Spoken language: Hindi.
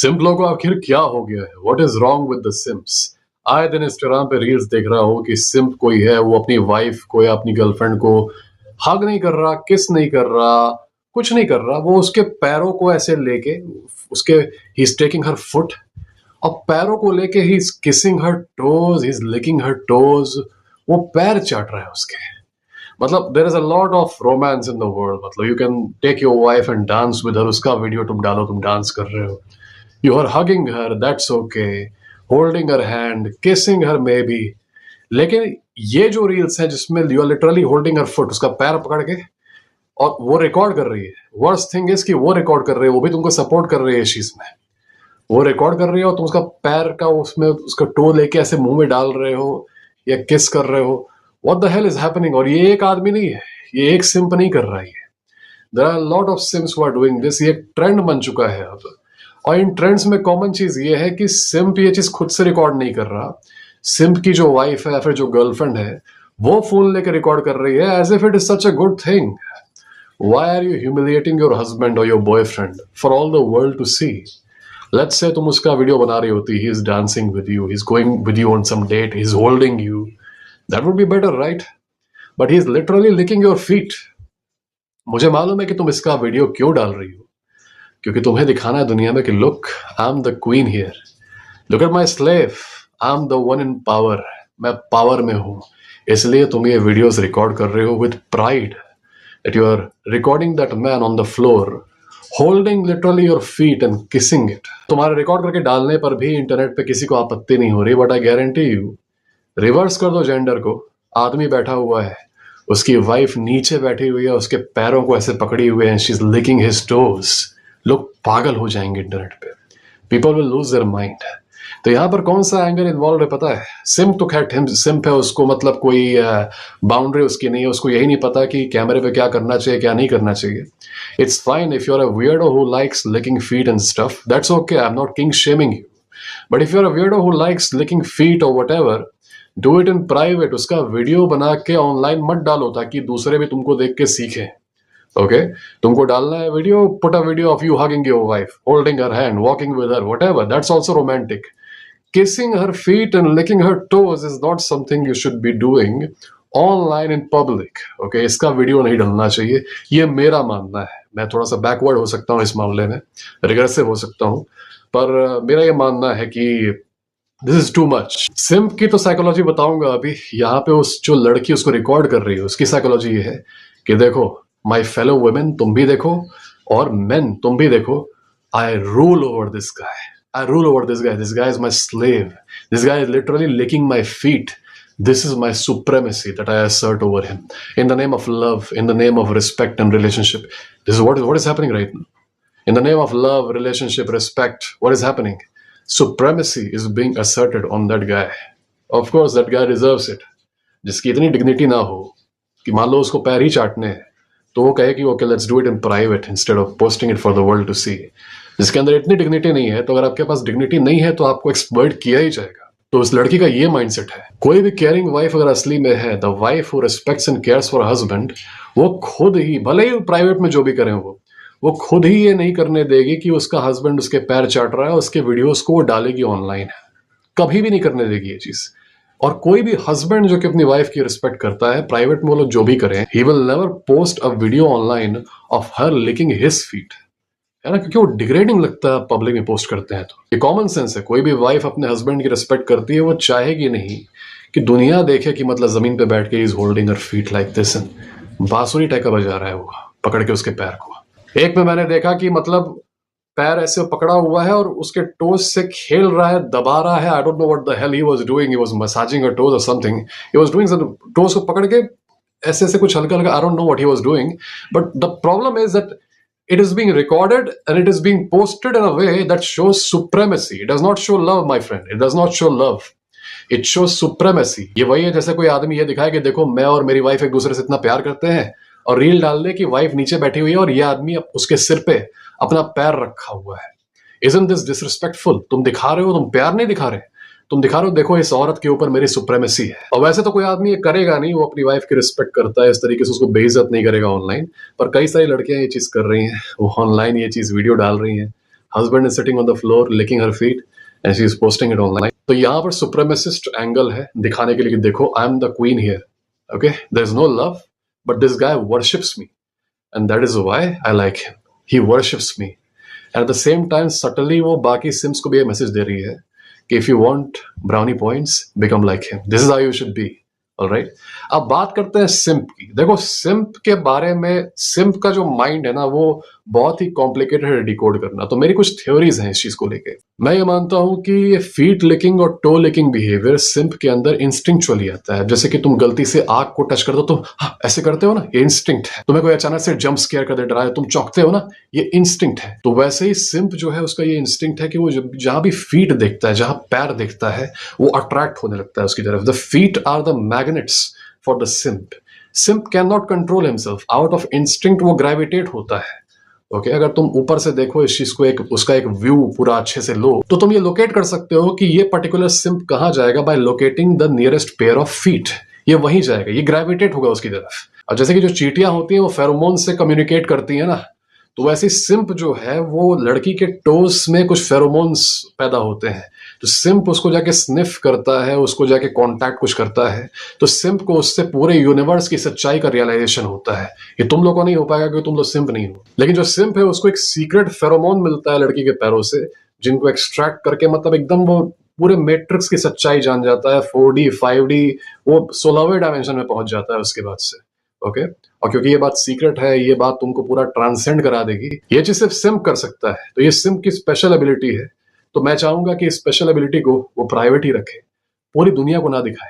सिम्पलों को आखिर क्या हो गया है? What is wrong with the simps? आए दिन इंस्टाग्राम पे रील्स देख रहा हूँ कि सिम्प कोई है, वो अपनी वाइफ को या अपनी गर्लफ्रेंड को हग नहीं कर रहा, किस नहीं कर रहा, कुछ नहीं कर रहा। वो उसके पैरों को ऐसे लेके उसके he is taking her foot और पैरों को लेके he is kissing her toes, he is licking her toes. वो पैर चाट रहा है उसके। मतलब there is a lot of romance in the world. मतलब you can take your wife and dance with her. उसका वीडियो तुम डालो, तुम डांस कर रहे हो, you are hugging her, that's okay, holding her hand, kissing her maybe। लेकिन ये जो रील्स हैं जिसमें you are literally holding her foot, उसका पैर पकड़ के, और वो रिकॉर्ड कर रही है। वर्स्ट थिंग इज कि वो रिकॉर्ड कर रही है, वो भी तुमको सपोर्ट कर रही है इस चीज में। वो रिकॉर्ड कर रही है और तुम उसका पैर का उसमें उसका टो लेके ऐसे मुंह में डाल रहे हो या किस कर रहे हो। What the hell is happening? और ये एक आदमी नहीं है, ये एक सिम्प नहीं कर रहा है। There are lot of simps who are doing this. ये एक ट्रेंड बन चुका है अब। और इन ट्रेंड्स में कॉमन चीज ये है कि सिम्प ये चीज खुद से रिकॉर्ड नहीं कर रहा। सिम्प की जो वाइफ है या फिर जो गर्लफ्रेंड है वो फोन लेकर रिकॉर्ड कर रही है, as if it is such a good thing. Why are you humiliating your husband और your boyfriend for all the world to see? Let's say तुम उसका वीडियो बना रही होती, he is dancing with you, he is going with you on some date, he is holding you, that would be better, right? But he is literally licking your feet. मुझे मालूम है कि तुम इसका वीडियो क्यों डाल रही हो, क्योंकि तुम्हें दिखाना है दुनिया में कि look, I am the queen here, look at my slave, I am the one in power, मैं पावर में हूं। इसलिए तुम ये वीडियोस रिकॉर्ड कर रहे हो with pride that you are recording that man on the floor holding literally your feet and kissing it. तुम्हारे रिकॉर्ड करके डालने पर भी इंटरनेट पे किसी को आपत्ति नहीं हो रही, but I guarantee you, reverse कर दो जेंडर को। आदमी बैठा हुआ है, उसकी वाइफ नीचे बैठी हुई है, उसके पैरों को ऐसे पकड़ी हुए हैं, she is licking his toes. लोग पागल हो जाएंगे इंटरनेट पे, people will lose their mind. तो यहाँ पर कौन सा एंगल इन्वॉल्व है पता है? सिम्प तो खैर सिम्प है, उसको मतलब कोई बाउंड्री उसकी नहीं है, उसको यही नहीं पता कि कैमरे पे क्या करना चाहिए क्या नहीं करना चाहिए। It's fine if you are a weirdo who likes licking feet and stuff, that's okay, I am not king shaming you. But if you are a weirdo who likes licking feet और whatever, do it in private. उसका वीडियो बना के ऑनलाइन मत डालो ताकि दूसरे भी तुमको देख के सीखें। ओके, तुमको डालना है video, put a video of you hugging your wife, holding her hand, walking with her, whatever, that's also romantic. Kissing her feet and licking her toes is not something you should be doing online in public. Okay, इसका वीडियो नहीं डालना चाहिए, ये मेरा मानना है। मैं थोड़ा सा बैकवर्ड हो सकता हूँ इस मामले में, रिग्रेसिव हो सकता हूँ, पर मेरा ये मानना है कि this is too much. Simp की तो साइकोलॉजी बताऊंगा अभी। यहाँ पे उस जो लड़की उसको रिकॉर्ड कर रही है उसकी साइकोलॉजी ये है कि देखो माई फेलो वुमेन, तुम भी देखो, और मेन तुम भी देखो, I rule over this guy, I rule over this guy. This guy is my slave. This guy is literally licking my feet. This is my supremacy that I assert over him. In the name of love, in the name of respect and relationship. This is what is happening right now. In the name of love, relationship, respect, what is happening? Supremacy is being asserted on that guy. Of course, that guy deserves it. जिसकी इतनी डिग्निटी ना हो कि मान लो उसको पैर ही चाटने हैं तो वो कहे कि okay let's do it in private instead of posting it for the world to see. जिसके अंदर इतनी डिग्निटी नहीं है, तो अगर आपके पास डिग्निटी नहीं है तो आपको एक्सप्लॉइट किया ही जाएगा। तो उस लड़की का ये माइंडसेट है। कोई भी केयरिंग वाइफ अगर असली में है, the wife who respects and cares for husband, वो खुद ही, भले ही प्राइवेट में जो भी करें वो खुद ही ये नहीं करने देगी कि उसका हस्बैंड उसके पैर चाट रहा है, उसके वीडियोस को वो डालेगी ऑनलाइन। कभी भी नहीं करने देगी ये चीज। और कोई भी हस्बैंड जो कि अपनी वाइफ की रिस्पेक्ट करता है, प्राइवेट में वो लोग जो भी करें, he will never post a video online of her licking his feet, है ना, क्योंकि वो डिग्रेडिंग लगता है पब्लिक में पोस्ट करते हैं। तो ये कॉमन सेंस है। कोई भी वाइफ अपने हस्बैंड की रिस्पेक्ट करती है, वो चाहेगी नहीं कि दुनिया देखे कि मतलब जमीन पे बैठ के is holding her feet like this, बांसुरी टाइप का बजा रहा है वो पकड़ के उसके पैर को। एक में मैंने देखा कि मतलब पैर ऐसे पकड़ा हुआ है और उसके टोज से खेल रहा है, दबा रहा है। I don't know what the hell he was doing, he was massaging her toes और something, he was doing some toes को पकड़ के ऐसे ऐसे कुछ हल्का हल्का, I don't know what he was doing. But the problem is that it is being recorded and it is being posted in a way that shows supremacy. It does not show love, my friend. It does not show love. It shows supremacy. ये वही है जैसे कोई आदमी ये दिखाए कि देखो मैं और मेरी वाइफ एक दूसरे से इतना प्यार करते हैं, और रील डाल दे कि वाइफ नीचे बैठी हुई है और ये आदमी उसके सिर पे अपना पैर रखा हुआ है। Isn't this disrespectful? तुम दिखा रहे हो, तुम प्यार नहीं दिखा रहे, तुम दिखा रहे हो देखो इस औरत के ऊपर मेरी सुप्रेमेसी है। और वैसे तो कोई आदमी ये करेगा नहीं, वो अपनी वाइफ की रिस्पेक्ट करता है, इस तरीके से उसको बेइज्जत नहीं करेगा ऑनलाइन। पर कई सारी लड़कियां ये चीज कर रही हैं, वो ऑनलाइन ये चीज वीडियो डाल रही हैं, husband is sitting on the floor licking her feet and she is posting it online. तो यहाँ पर सुप्रेमेसिस्ट एंगल है दिखाने के लिए कि देखो I am the queen here, okay, there is no love but this guy worships me and that is why I like him, he worships me. At the same time subtly वो बाकी सिम्स को भी ये मैसेज दे रही है कि if you want brownie points become like him, this is how you should be. Alright, अब बात करते हैं सिम्प की। देखो सिम्प के बारे में, सिम्प का जो माइंड है ना वो बहुत ही कॉम्प्लिकेटेड है डिकोड करना। तो मेरी कुछ थ्योरीज हैं इस चीज को लेके। मैं ये मानता हूं कि ये फीट लिकिंग और टो लिकिंग बिहेवियर सिम्प के अंदर इंस्टिंक्चुअली आता है। जैसे कि तुम गलती से आग को टच कर दो तो हाँ, ऐसे करते हो ना, ये इंस्टिंक्ट है। तुम्हें कोई अचानक से जंप स्केयर कर दे, डराए, तुम चौंकते हो ना, ये इंस्टिंक्ट है। तो वैसे ही सिम्प जो है उसका ये इंस्टिंक्ट है कि वो जहां भी फीट देखता है, जहां पैर देखता है, वो अट्रैक्ट होने लगता है उसकी तरफ। The feet are the magnets for the simp. Simp can not control himself, out of instinct वो ग्रेविटेट होता है। ओके, अगर तुम ऊपर से देखो इस चीज को, एक उसका एक व्यू पूरा अच्छे से लो, तो तुम ये लोकेट कर सकते हो कि ये पर्टिकुलर सिम्प कहां जाएगा by locating the nearest pair of feet. ये वहीं जाएगा, ये ग्रेविटेट होगा उसकी तरफ। और जैसे कि जो चींटियां होती हैं वो फेरोमोन से कम्युनिकेट करती है ना, तो वैसे सिम्प जो है वो लड़की के टोस में कुछ फेरोमोन्स पैदा होते हैं। तो सिम्प उसको जाके स्निफ करता है, उसको जाके कांटेक्ट कुछ करता है, तो सिम्प को उससे पूरे यूनिवर्स की सच्चाई का रियलाइजेशन होता है। ये तुम लोग को नहीं हो पाएगा क्योंकि तुम लोग सिम्प नहीं हो। लेकिन जो सिम्प है उसको एक सीक्रेट फेरोमोन मिलता है लड़की के पैरों से, जिनको एक्सट्रैक्ट करके मतलब एकदम वो पूरे मैट्रिक्स की सच्चाई जान जाता है। 4D 5D वो 16वें डायमेंशन में पहुंच जाता है उसके बाद से। ओके, और क्योंकि ये बात सीक्रेट है, ये बात तुमको पूरा ट्रांसेंड करा देगी, ये चीज सिर्फ सिम्प कर सकता है। तो ये सिम्प की स्पेशल एबिलिटी है। तो मैं चाहूंगा कि स्पेशल एबिलिटी को वो प्राइवेट ही रखे, पूरी दुनिया को ना दिखाए।